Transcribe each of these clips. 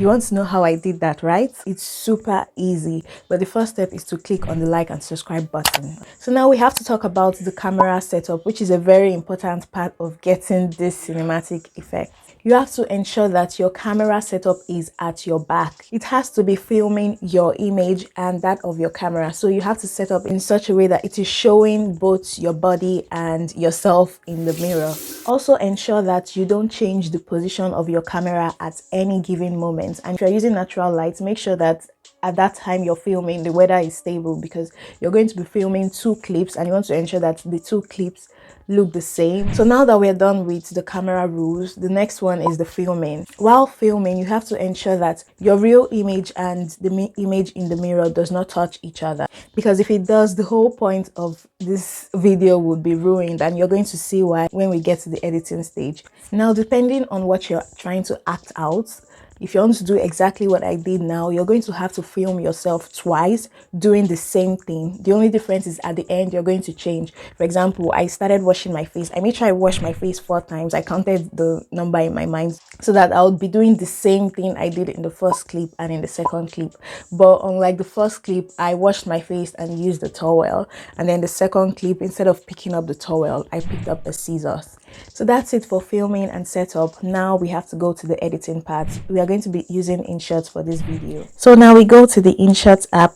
You want to know how I did that, right? It's super easy, but the first step is to click on the like and subscribe button. So now we have to talk about the camera setup, which is a very important part of getting this cinematic effect. You have to ensure that your camera setup is at your back. It has to be filming your image and that of your camera. So you have to set up in such a way that it is showing both your body and yourself in the mirror. Also ensure that you don't change the position of your camera at any given moment. And if you're using natural light, make sure that at that time you're filming, the weather is stable, because you're going to be filming 2 clips and you want to ensure that the 2 clips look the same. So now that we're done with the camera rules, the next one is the filming. While filming, you have to ensure that your real image and the image in the mirror does not touch each other, because if it does, the whole point of this video would be ruined, and you're going to see why when we get to the editing stage. Now, depending on what you're trying to act out, if you want to do exactly what I did now, you're going to have to film yourself twice doing the same thing. The only difference is at the end, you're going to change. For example, I started washing my face. I made sure I washed my face 4 times. I counted the number in my mind so that I would be doing the same thing I did in the first clip and in the second clip. But unlike the first clip, I washed my face and used the towel. And then the second clip, instead of picking up the towel, I picked up the scissors. So that's it for filming and setup. Now we have to go to the editing part. We are going to be using Inshot for this video. So now we go to the Inshot app.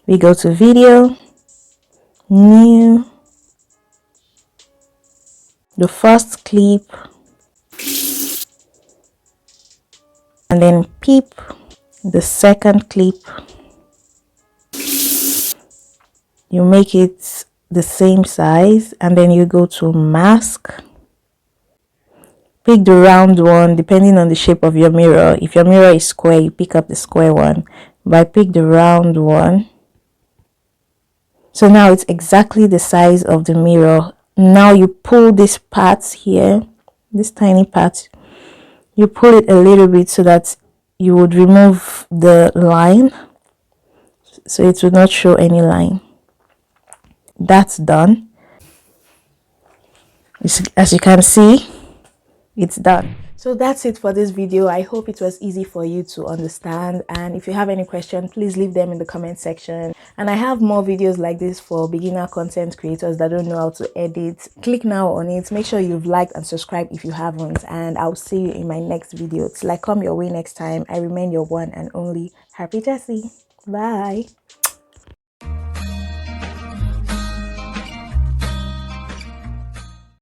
We go to video, new, the first clip, and then peep, the second clip. You make it the same size, and then you go to mask. Pick the round one depending on the shape of your mirror. If your mirror is square, you pick up the square one, but I pick the round one. So now it's exactly the size of the mirror. Now you pull this part here, this tiny part, you pull it a little bit so that you would remove the line, so it will not show any line. That's done. As you can see, it's done. So that's it for this video. I hope it was easy for you to understand, and if you have any questions, please leave them in the comment section. And I have more videos like this for beginner content creators that don't know how to edit. Click now on it. Make sure you've liked and subscribed if you haven't, and I'll see you in my next video. Till I come your way next time, I remain your one and only Happy Jessie. Bye.